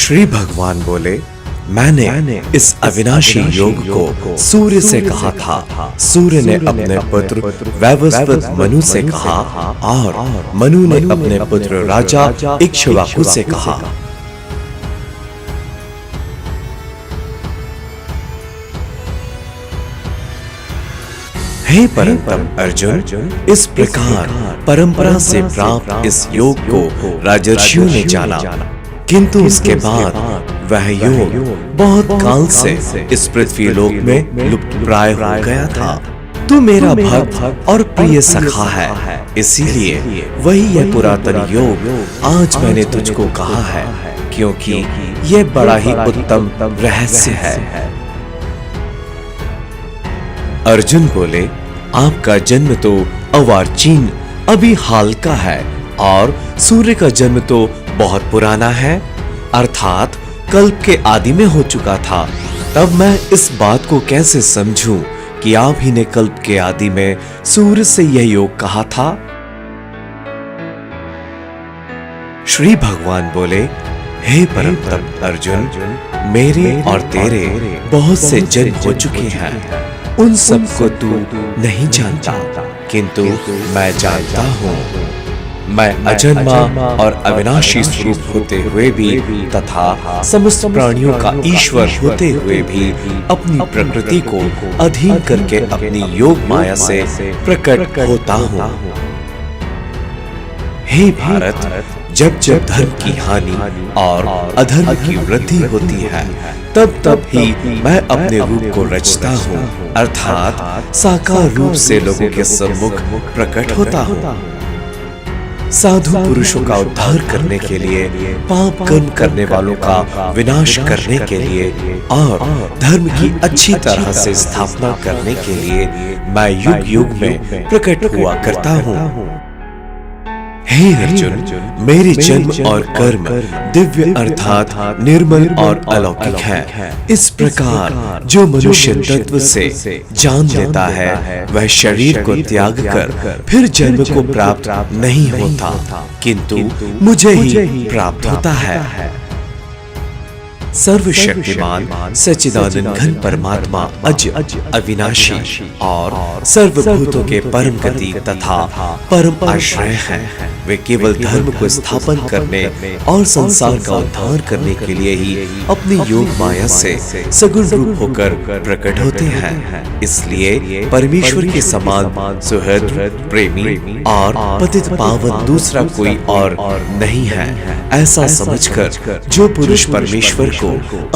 श्री भगवान बोले, मैंने इस अविनाशी योग को सूर्य से कहा था। सूर्य ने अपने पुत्र वैवस्वत मनु से कहा और मनु ने अपने पुत्र राजा इक्ष्वाकु से कहा। हे परंतप अर्जुन, इस प्रकार परंपरा से प्राप्त इस योग को राजर्षियों ने जाना, किंतु उसके बाद वह योग बहुत काल से इस पृथ्वी लोक में लुप्त प्राय हो गया था। तू मेरा भक्त और प्रिय सखा है, इसीलिए वही यह पुरातन योग आज मैंने तुझको कहा है, क्योंकि यह बड़ा ही उत्तम रहस्य है। अर्जुन बोले, आपका जन्म तो अर्वाचीन अभी हाल का है और सूर्य का जन्म तो बहुत पुराना है, अर्थात कल्प के आदि में हो चुका था। तब मैं इस बात को कैसे समझूं कि आप ही ने कल्प के आदि में सूर्य से यह योग कहा था? श्री भगवान बोले, हे परंतप अर्जुन, मेरे और तेरे बहुत से जन्म हो चुके हैं, उन सबको तू नहीं जानता, किंतु मैं जानता हूँ। मैं अजन्मा और अविनाशी स्वरूप होते हुए भी तथा समस्त प्राणियों का ईश्वर होते हुए भी अपनी प्रकृति को अधीन करके अपनी योग माया से प्रकट होता हूँ। हे भारत, जब जब धर्म की हानि और अधर्म की वृद्धि होती है, तब तब ही मैं अपने रूप को रचता हूँ, अर्थात साकार रूप से लोगों के सम्मुख प्रकट होता हूँ। साधु पुरुषों का उद्धार करने के लिए, पाप कर्म करने वालों का विनाश करने के लिए और धर्म की अच्छी तरह से स्थापना करने के लिए मैं युग युग में प्रकट हुआ करता हूँ। हे अर्जुन, मेरे जन्म और कर्म दिव्य अर्थात निर्मल और अलौकिक है। इस प्रकार जो मनुष्य तत्व से जान लेता है, वह शरीर को त्याग कर फिर जन्म को प्राप्त नहीं होता, किंतु मुझे ही प्राप्त होता है। सर्वशक्तिमान सच्चिदानंद घन परमात्मा अज अविनाशी और सर्वभूतों के परम गति तथा परम आश्रय हैं। वे केवल धर्म को स्थापन करने और संसार का उद्धार करने के लिए ही अपनी योग माया से सगुण रूप होकर प्रकट होते हैं। इसलिए परमेश्वर के समान सुहृद, प्रेमी और पतित पावन दूसरा कोई और नहीं है। ऐसा समझकर जो पुरुष परमेश्वर को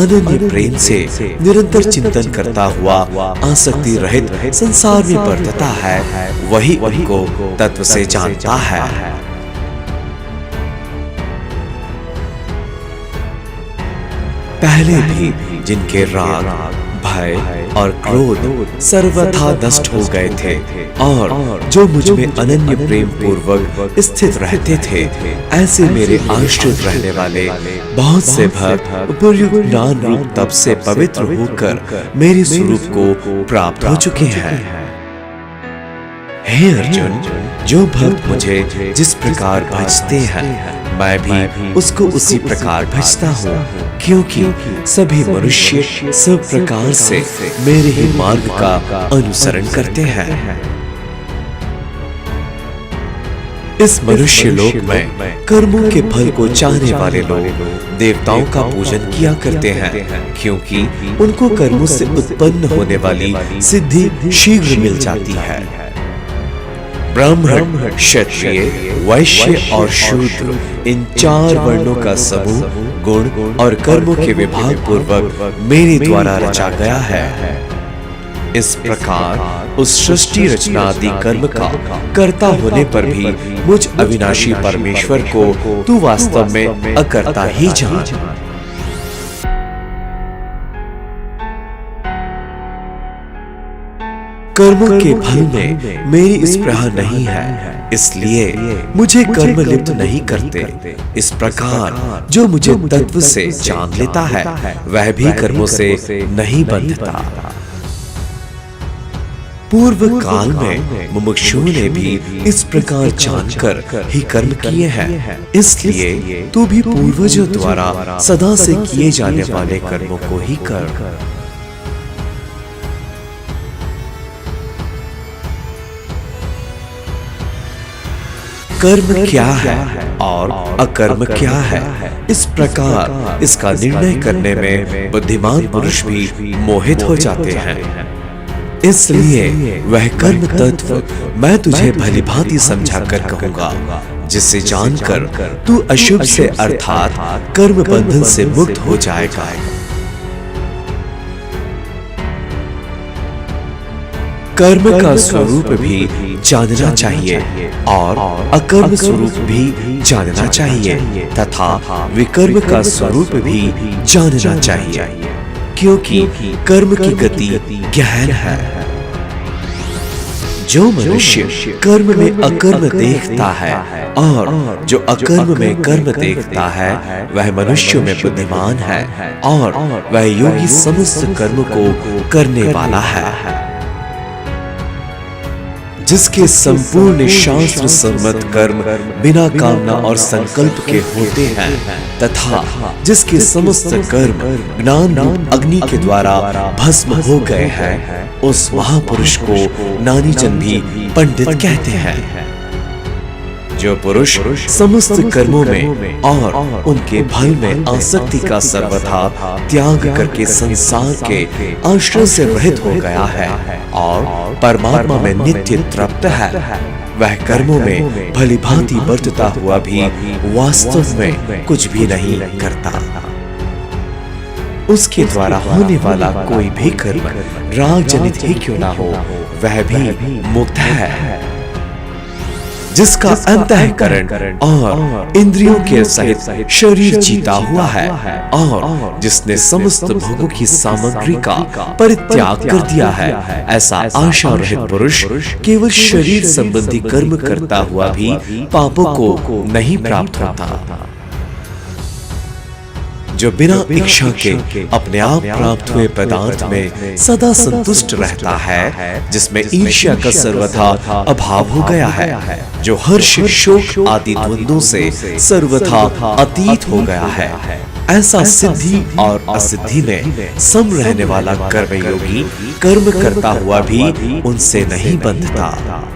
अनन्य प्रेम से निरंतर चिंतन करता हुआ आसक्ति रहित संसार में बरतता है, वही उनको तत्व से जानता है। पहले भी जिनके राग, भय और क्रोध सर्वथा नष्ट हो गए थे और जो मुझ में अनन्य प्रेम पूर्वक स्थित रहते थे, ऐसे मेरे आश्रित रहने वाले बहुत से भक्त उपयुक्त ज्ञान रूप तप से पवित्र होकर मेरे स्वरूप को प्राप्त हो चुके हैं। हे अर्जुन, जो भक्त मुझे जिस प्रकार भजते हैं, मैं भी उसको उसी प्रकार भजता हूँ, क्योंकि सभी मनुष्य सब प्रकार से मेरे ही मार्ग का अनुसरण करते हैं। इस मनुष्य लोक में कर्मों के फल को चाहने वाले लोग देवताओं का पूजन किया करते हैं, क्योंकि उनको कर्मों से उत्पन्न होने वाली सिद्धि शीघ्र मिल जाती है। ब्राह्मण, क्षत्रिय, वैश्य और शूद्र, इन चार वर्णों का समूह गुण और कर्मों के विभाग पूर्वक मेरे द्वारा रचा गया है। इस प्रकार उस सृष्टि रचना आदि कर्म का कर्ता होने पर भी मुझ अविनाशी परमेश्वर को तू वास्तव में अकर्ता ही जान। कर्मों के फल में मेरी स्पृहा नहीं है, इसलिए मुझे कर्म लिप्त नहीं करते। इस प्रकार जो मुझे तत्व से जान लेता है, वह भी कर्मों से नहीं बंधता। पूर्व काल में मुमुक्षुओं ने भी इस प्रकार जानकर ही कर्म किए हैं, इसलिए तू भी पूर्वजों द्वारा सदा से किए जाने वाले कर्मों को ही कर। कर्म क्या है और अकर्म क्या है, इस प्रकार इसका निर्णय करने में बुद्धिमान पुरुष भी मोहित हो जाते हैं। इसलिए वह कर्म तत्व मैं तुझे भली भांति समझा कर कहूंगा, जिससे जानकर तू अशुभ से अर्थात कर्म बंधन से मुक्त हो जाएगा। कर्म का स्वरूप भी जानना चाहिए और अकर्म स्वरूप भी जानना चाहिए तथा विकर्म का स्वरूप भी जानना चाहिए, क्योंकि कर्म की गति गहन है। जो मनुष्य कर्म में अकर्म देखता है और जो अकर्म में कर्म देखता है, वह मनुष्य में बुद्धिमान है और वह योगी समस्त कर्म को करने वाला है। जिसके संपूर्ण शास्त्र सम्मत कर्म बिना कामना और संकल्प के होते हैं तथा जिसके समस्त कर्म ज्ञान रूप अग्नि के द्वारा भस्म हो गए हैं, उस महापुरुष को नानीजन भी पंडित कहते हैं। जो पुरुष समस्त कर्मों में और उनके फल में आसक्ति का सर्वथा त्याग करके संसार के आश्रय से रहित हो गया है और परमात्मा में नित्य तृप्त है, वह कर्मों में भली भांति बरतता हुआ भी वास्तव में कुछ भी नहीं करता। उसके द्वारा होने वाला कोई भी कर्म राग जनित ही क्यों ना हो, वह भी मुक्त है। जिसका अंतःकरण और इंद्रियों के सहित शरीर जीता हुआ है और जिसने समस्त भोगों की सामग्री का परित्याग कर दिया है, ऐसा आशा रहित पुरुष केवल शरीर संबंधी कर्म करता हुआ भी पापों को नहीं प्राप्त होता। जो बिना इच्छा के अपने आप प्राप्त हुए पदार्थ में सदा संतुष्ट रहता है, जिसमें ईर्ष्या का सर्वथा अभाव हो गया है, जो हर्ष शोक आदि द्वंद्वों से सर्वथा अतीत हो गया है, ऐसा सिद्धि और असिद्धि में सम रहने वाला कर्मयोगी कर्म करता हुआ भी उनसे नहीं बंधता।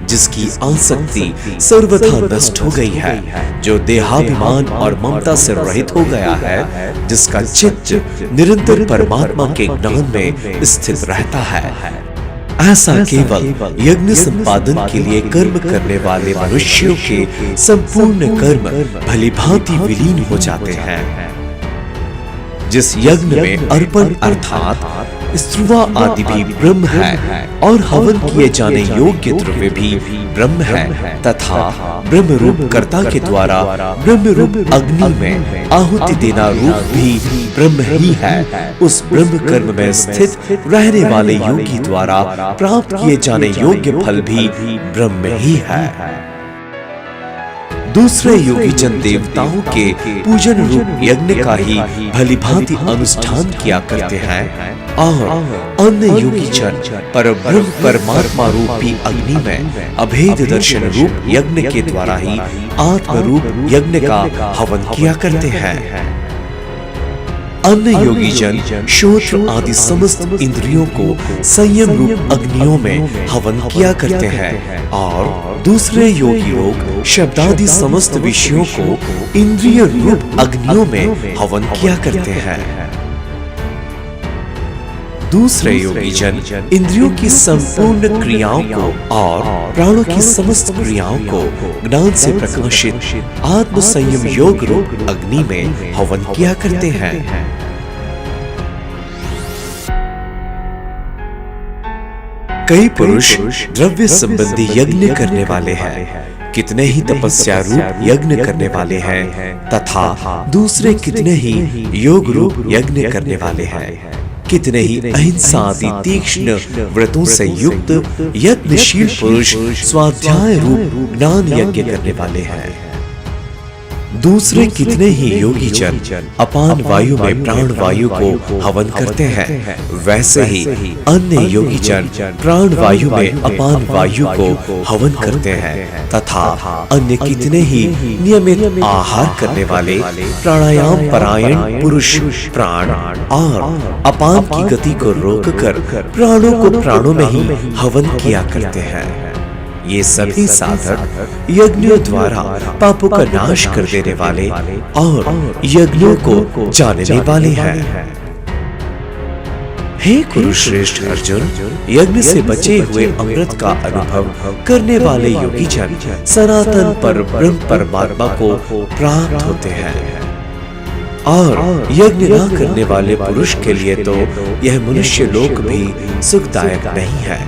जिसकी आसक्ति सर्वथा नष्ट हो गई है, जो देहाभिमान और ममता से रहित हो गया है, जिसका चित्त निरंतर परमात्मा के ज्ञान में स्थित रहता है, ऐसा केवल यज्ञ संपादन के लिए कर्म करने वाले मनुष्यों के संपूर्ण कर्म भली भांति विलीन हो जाते हैं। जिस यज्ञ में अर्पण अर्थात स्त्रुवा आदि भी ब्रह्म है और हवन किए जाने योग्य द्रव्य भी ब्रह्म है तथा ब्रह्म रूप कर्ता के द्वारा ब्रह्म रूप अग्नि में आहुति देना रूप भी ब्रह्म ही है, उस ब्रह्म कर्म में स्थित रहने वाले योगी द्वारा प्राप्त किए जाने योग्य फल भी ब्रह्म ही है। दूसरे योगी जन देवताओं के पूजन रूप यज्ञ का ही भली भांति अनुष्ठान किया करते हैं और अन्य योगी जन परब्रह्म परमात्मा रूपी अग्नि में अभेद दर्शन रूप यज्ञ के द्वारा ही आत्म रूप यज्ञ का हवन किया करते हैं। अन्य योगी जन श्रोत्र आदि समस्त इंद्रियों को संयम रूप अग्नियों में हवन किया करते हैं और दूसरे योगी लोग शब्दादि समस्त विषयों को इंद्रिय रूप अग्नियों में हवन किया करते हैं। दूसरे योगी जन इंद्रियों की संपूर्ण क्रियाओं को और प्राणों की समस्त क्रियाओं को ज्ञान से प्रकाशित आत्म संयम योग रूप अग्नि में हवन किया करते हैं। कई पुरुष द्रव्य संबंधी यज्ञ करने वाले हैं, कितने ही तपस्या रूप यज्ञ करने वाले हैं तथा दूसरे कितने ही योग रूप यज्ञ करने वाले हैं, कितने ही अहिंसा आदि तीक्ष्ण व्रतों से युक्त यत्नशील पुरुष स्वाध्याय रूप ज्ञान यज्ञ करने वाले हैं। दूसरे कितने ही योगी जन अपान वायु में प्राण वायु को हवन करते हैं, वैसे ही अन्य योगी जन प्राण वायु में अपान वायु को हवन करते हैं तथा अन्य कितने ही नियमित आहार करने वाले प्राणायाम परायण पुरुष प्राण और अपान की गति को रोककर प्राणों को प्राणों में ही हवन किया करते हैं। ये सभी साधक यज्ञों द्वारा पापों का नाश कर देने वाले और यज्ञों को जानने वाले हैं। हे कुरुश्रेष्ठ अर्जुन, यज्ञ से बचे हुए अमृत का अनुभव करने वाले योगी जन सनातन पर ब्रह्म परमात्मा को प्राप्त होते हैं और यज्ञ न करने वाले पुरुष के लिए तो यह मनुष्य लोक भी सुखदायक नहीं है,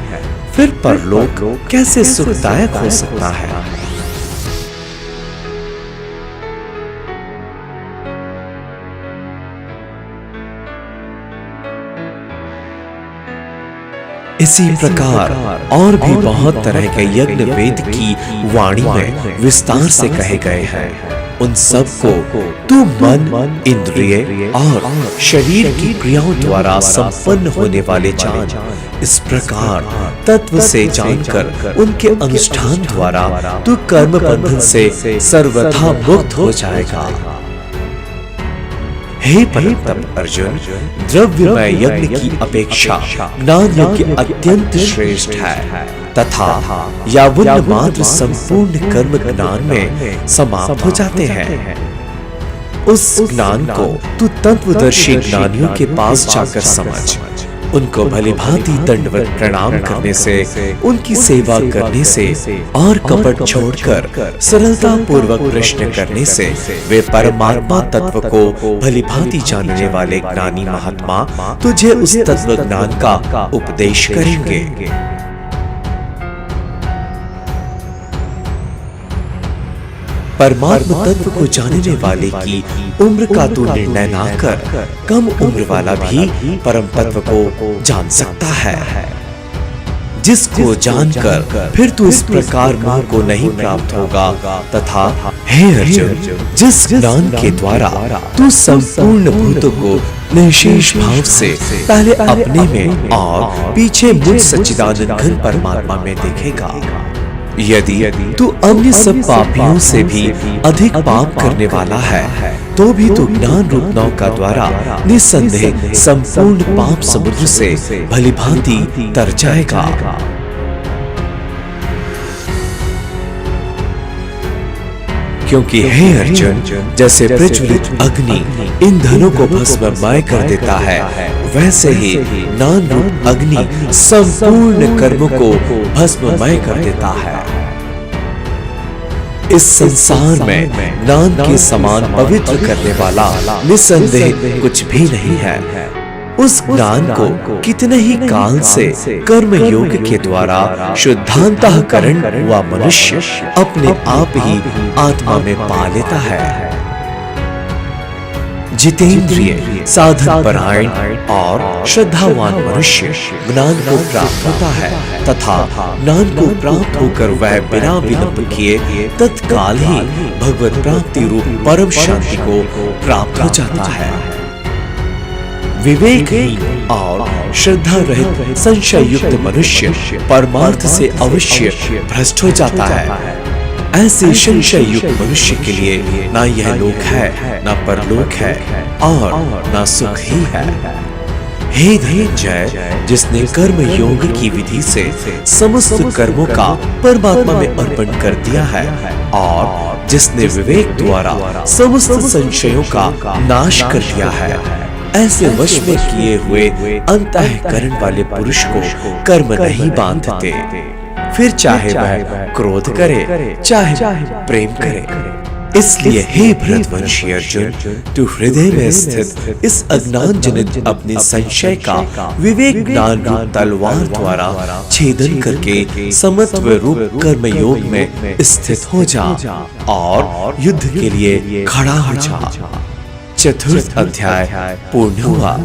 फिर परलोक कैसे सुखदायक हो सकता है। इसी प्रकार और भी बहुत तरह के यज्ञ वेद की वाणी में विस्तार से कहे गए हैं। उन सब को तू मन, इंद्रिय और शरीर की क्रियाओं द्वारा संपन्न होने वाले जान। इस प्रकार तत्व से जानकर उनके अनुष्ठान द्वारा तू कर्म बंधन से सर्वथा मुक्त हो जाएगा। हे परम अर्जुन, द्रव्यमय यज्ञ की अपेक्षा ज्ञान यज्ञ अत्यंत श्रेष्ठ है तथा यावन्न मात्र संपूर्ण कर्म ज्ञान में समाप्त हो जाते हैं। उस ज्ञान को तू तत्वदर्शी ज्ञानियों के पास जाकर समझ, उनको भली भांति दंडवत प्रणाम करने से, उनकी सेवा करने से और कपट छोड़कर सरलता पूर्वक प्रश्न करने से वे परमात्मा तत्व को भली भांति जानने वाले ज्ञानी महात्मा तुझे उस तत्व ज्ञान का उपदेश करेंगे। परमात्मा तत्व को जानने वाले की उम्र का तू निर्णय ना कर, कम उम्र वाला भी परम तत्व को जान सकता है। जिसको जानकर फिर तू इस प्रकार मोह को नहीं प्राप्त होगा तथा हे अर्जुन, जिस ज्ञान के द्वारा तू संपूर्ण भूतों को निशेष भाव से पहले अपने में और पीछे मुझ सच्चिदानंद घन परमात्मा में देखेगा। यदि तू अन्य सब पापियों से भी अधिक पाप करने वाला है तो भी तू ज्ञान रूप नौका द्वारा निस्संदेह संपूर्ण पाप समुद्र से भली भांति तर जाएगा। क्योंकि हे अर्जुन, जैसे प्रज्वलित अग्नि ईंधनों को भस्ममय कर देता है, वैसे ही ज्ञान रूप अग्नि संपूर्ण कर्मों को भस्ममय कर देता है। इस संसार में ज्ञान के समान पवित्र करने वाला निस्संदेह कुछ भी नहीं है। उस ज्ञान को कितने ही काल से कर्म योग के द्वारा शुद्धांतःकरण हुआ मनुष्य अपने आप ही आत्मा में पा लेता है। जितेंद्रिय, साधन परायण और श्रद्धावान मनुष्य ज्ञान को प्राप्त होता है तथा ज्ञान को प्राप्त होकर वह बिना विलंब किए तत्काल ही भगवत प्राप्ति रूप परम शांति को प्राप्त हो जाता है। विवेकहीन और श्रद्धा रहित संशय युक्त मनुष्य परमार्थ से अवश्य भ्रष्ट हो जाता है। ऐसे संशय युक्त मनुष्य के लिए ना यह लोक है, ना परलोक है और ना सुख ही है। हे धनंजय, जिसने कर्म योग की विधि से समस्त कर्मों का परमात्मा में अर्पण कर दिया है और जिसने विवेक द्वारा समस्त संशयों का नाश कर दिया है, ऐसे वश में किए हुए अंतःकरण वाले पुरुष को कर्म नहीं बांधते, फिर चाहे वह क्रोध करे चाहे प्रेम करे। इसलिए हे भरतवंशी अर्जुन, तू हृदय में स्थित इस अज्ञान जनित अपने संशय का विवेक ज्ञान रूप तलवार द्वारा छेदन करके समत्व रूप कर्म योग में स्थित हो जा और युद्ध के लिए खड़ा हो जा। चतुर्थ अध्याय पूर्ण हुआ।